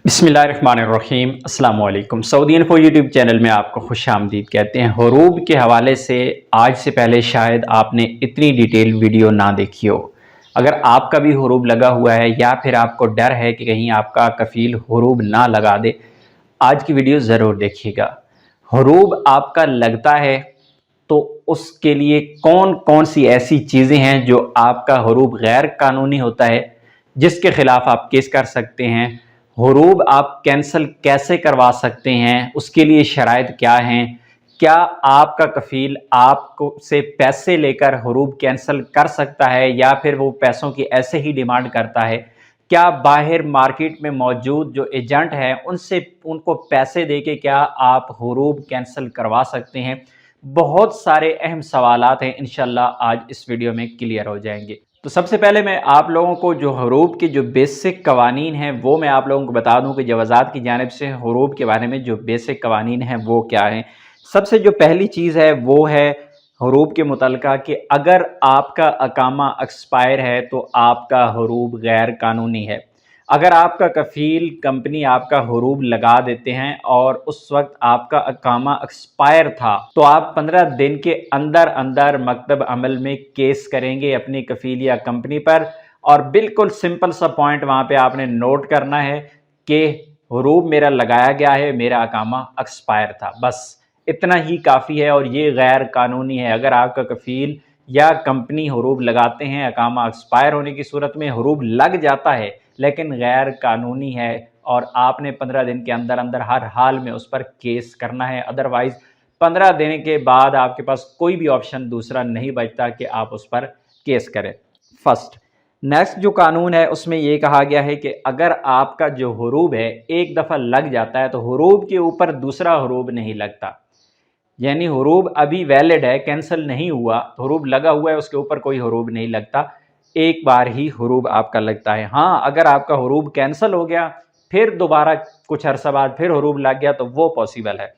बिस्मिल्लाहिर्रहमानिर्रहीम अस्सलाम वालेकुम। सऊदी इन्फो यूट्यूब चैनल में आपको खुश आमदीद कहते हैं। हुरूब के हवाले से आज से पहले शायद आपने इतनी डिटेल वीडियो ना देखी हो। अगर आपका भी हुरूब लगा हुआ है या फिर आपको डर है कि कहीं आपका कफ़ील हुरूब ना लगा दे, आज की वीडियो ज़रूर देखिएगा। हुरूब आपका लगता है तो उसके लिए कौन कौन सी ऐसी चीज़ें हैं जो आपका हुरूब गैर कानूनी होता है, जिसके ख़िलाफ़ आप केस कर सकते हैं। हुरूब आप कैंसिल कैसे करवा सकते हैं, उसके लिए शराइत क्या हैं। क्या आपका कफ़ील आपको से पैसे लेकर हुरूब कैंसिल कर सकता है या फिर वो पैसों की ऐसे ही डिमांड करता है। क्या बाहर मार्केट में मौजूद जो एजेंट हैं उनसे उनको पैसे देके क्या आप हुरूब कैंसिल करवा सकते हैं। बहुत सारे अहम सवालात हैं, इंशाल्लाह आज इस वीडियो में क्लियर हो जाएंगे। तो सबसे पहले मैं आप लोगों को जो हुरूब के जो बेसिक कवानीन हैं वो मैं आप लोगों को बता दूं कि जवाज़ात की जानिब से हुरूब के बारे में जो बेसिक कवानीन हैं वो क्या हैं। सबसे जो पहली चीज़ है वो है हुरूब के मुतल्लिक़ा कि अगर आपका अकामा एक्सपायर है तो आपका हुरूब गैर कानूनी है। अगर आपका कफ़ील कंपनी आपका हुरूब लगा देते हैं और उस वक्त आपका अकामा एक्सपायर था तो आप 15 दिन के अंदर अंदर मकतब अमल में केस करेंगे अपनी कफ़ील या कंपनी पर। और बिल्कुल सिंपल सा पॉइंट वहाँ पे आपने नोट करना है कि हुरूब मेरा लगाया गया है, मेरा अकामा एक्सपायर था, बस इतना ही काफ़ी है और ये गैर कानूनी है। अगर आपका कफ़ील या कंपनी हुरूब लगाते हैं, अकामा एक्सपायर होने की सूरत में हुरूब लग जाता है लेकिन गैर कानूनी है और आपने 15 दिन के अंदर अंदर हर हाल में उस पर केस करना है। अदरवाइज़ 15 दिन के बाद आपके पास कोई भी ऑप्शन दूसरा नहीं बचता कि आप उस पर केस करें। फर्स्ट नेक्स्ट जो कानून है उसमें ये कहा गया है कि अगर आपका जो हुरूब है एक दफ़ा लग जाता है तो हुरूब के ऊपर दूसरा हुरूब नहीं लगता। यानी हुरूब अभी वैलिड है, कैंसिल नहीं हुआ, हुरूब लगा हुआ है, उसके ऊपर कोई हुरूब नहीं लगता। एक बार ही हुरूब आपका लगता है। हाँ, अगर आपका हुरूब कैंसिल हो गया फिर दोबारा कुछ अरसा बाद फिर हुरूब लग गया तो वो पॉसिबल है।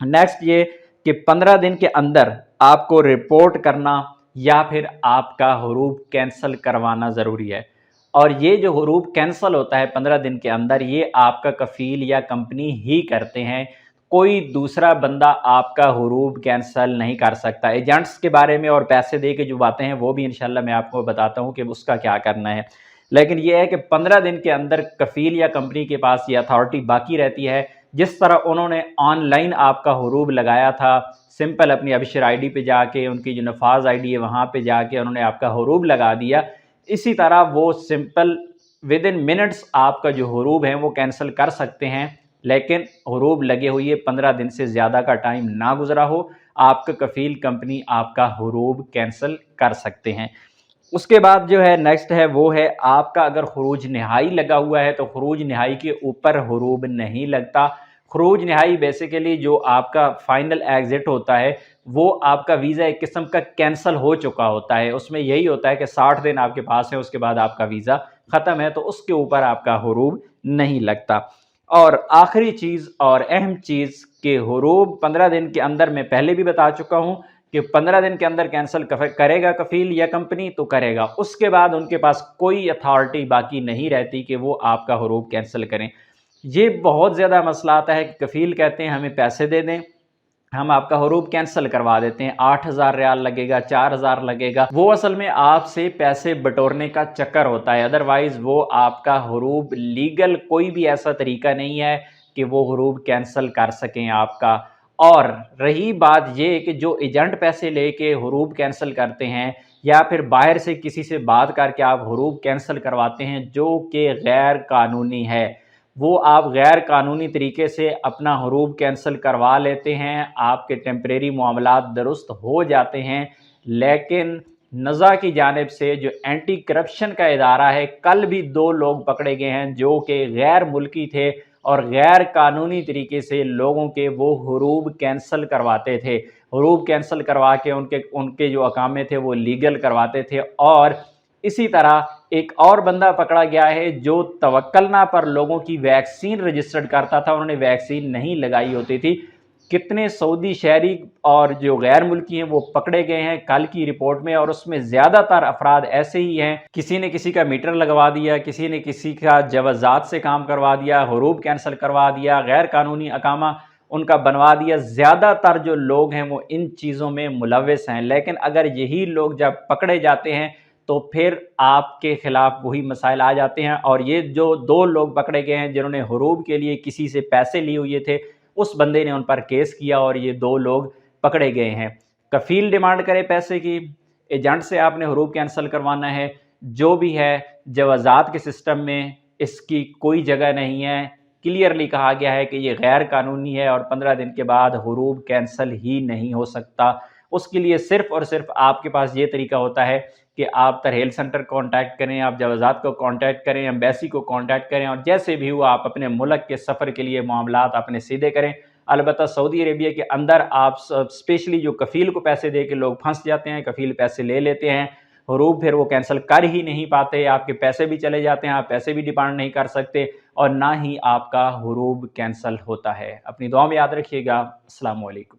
नेक्स्ट ये कि 15 दिन के अंदर आपको रिपोर्ट करना या फिर आपका हुरूब कैंसिल करवाना ज़रूरी है। और ये जो हुरूब कैंसिल होता है 15 दिन के अंदर, ये आपका कफ़ील या कंपनी ही करते हैं। कोई दूसरा बंदा आपका हुरूब कैंसिल नहीं कर सकता। एजेंट्स के बारे में और पैसे दे के जो बातें हैं वो भी इंशाल्लाह मैं आपको बताता हूँ कि उसका क्या करना है। लेकिन ये है कि 15 दिन के अंदर कफ़ील या कंपनी के पास ये अथॉरिटी बाकी रहती है। जिस तरह उन्होंने ऑनलाइन आपका हुरूब लगाया था, सिंपल अपनी अबशर आईडी पे जाके उनकी जो नफाज आईडी है वहाँ पे जाके उन्होंने आपका हुरूब लगा दिया, इसी तरह वो सिंपल विद इन मिनट्स आपका जो हुरूब है वो कैंसिल कर सकते हैं। लेकिन हुरूब लगे हुए 15 दिन से ज़्यादा का टाइम ना गुजरा हो, आपका कफ़ील कंपनी आपका हुरूब कैंसिल कर सकते हैं। उसके बाद जो है नेक्स्ट है वो है आपका अगर खरूज नहाई लगा हुआ है तो खरूज नहाई के ऊपर हुरूब नहीं लगता। खरूज नहाई बेसिकली जो आपका फाइनल एग्जिट होता है वो आपका वीज़ा एक किस्म का कैंसिल हो चुका होता है। उसमें यही होता है कि 60 दिन आपके पास है, उसके बाद आपका वीज़ा ख़त्म है तो उसके ऊपर आपका हुरूब नहीं लगता। और आखिरी चीज़ और अहम चीज़ कि हुरूब 15 दिन के अंदर मैं पहले भी बता चुका हूँ कि 15 दिन के अंदर कैंसिल करेगा कफ़ील या कंपनी तो करेगा, उसके बाद उनके पास कोई अथॉरिटी बाकी नहीं रहती कि वो आपका हुरूब कैंसिल करें। ये बहुत ज़्यादा मसला आता है कि कफ़ील कहते हैं हमें पैसे दे दें, हम आपका हुरूब कैंसिल करवा देते हैं, 8,000 रियाल लगेगा, 4,000 लगेगा। वो असल में आपसे पैसे बटोरने का चक्कर होता है। अदरवाइज़ वो आपका हुरूब लीगल कोई भी ऐसा तरीका नहीं है कि वो हुरूब कैंसिल कर सकें आपका। और रही बात ये कि जो एजेंट पैसे लेके हुरूब कैंसिल करते हैं या फिर बाहर से किसी से बात करके आप हुरूब कैंसिल करवाते हैं जो कि गैर कानूनी है, वो आप गैर कानूनी तरीके से अपना हुरूब कैंसिल करवा लेते हैं, आपके टेम्परेरी मामलात दुरुस्त हो जाते हैं। लेकिन नज़ा की जानिब से जो एंटी करप्शन का इदारा है, कल भी 2 लोग पकड़े गए हैं जो कि गैर मुल्की थे और गैर कानूनी तरीके से लोगों के वो हुरूब कैंसिल करवाते थे। हुरूब कैंसिल करवा के उनके उनके जो अकामे थे वो लीगल करवाते थे। और इसी तरह एक और बंदा पकड़ा गया है जो तवक्कलना पर लोगों की वैक्सीन रजिस्टर्ड करता था, उन्होंने वैक्सीन नहीं लगाई होती थी, कितने सऊदी शहरी और जो गैर मुल्की हैं वो पकड़े गए हैं कल की रिपोर्ट में, और उसमें ज़्यादातर अफराद ऐसे ही हैं, किसी ने किसी का मीटर लगवा दिया, किसी ने किसी का जवाज़ात से काम करवा दिया, हुरूब कैंसिल करवा दिया, गैर कानूनी अकामा उनका बनवा दिया। ज़्यादातर जो लोग हैं वो इन चीज़ों में मुलव्वस हैं, लेकिन अगर यही लोग जब पकड़े जाते हैं तो फिर आपके खिलाफ वही मसाइल आ जाते हैं। और ये जो 2 लोग पकड़े गए हैं जिन्होंने हुरूब के लिए किसी से पैसे लिए हुए थे, उस बंदे ने उन पर केस किया और ये 2 लोग पकड़े गए हैं। कफ़ील डिमांड करे पैसे की, एजेंट से आपने हुरूब कैंसिल करवाना है, जो भी है जवाज़ात के सिस्टम में इसकी कोई जगह नहीं है। क्लियरली कहा गया है कि ये गैर कानूनी है और 15 दिन के बाद हुरूब कैंसिल ही नहीं हो सकता। उसके लिए सिर्फ़ और सिर्फ़ आपके पास ये तरीका होता है कि आप तरहेल सेंटर कॉन्टैक्ट करें, आप जवाज़ात को कॉन्टैक्ट करें, एम्बेसी को कॉन्टैक्ट करें, और जैसे भी हुआ आप अपने मुल्क के सफ़र के लिए मामलात अपने सीधे करें। अलबत्ता सऊदी अरेबिया के अंदर आप स्पेशली जो कफ़ील को पैसे दे के लोग फंस जाते हैं, कफ़ील पैसे ले लेते हैं, हुरूब फिर वो कैंसिल कर ही नहीं पाते, आपके पैसे भी चले जाते हैं, आप पैसे भी डिमांड नहीं कर सकते और ना ही आपका हुरूब कैंसिल होता है। अपनी दुआ में याद रखिएगा। अस्सलाम वालेकुम।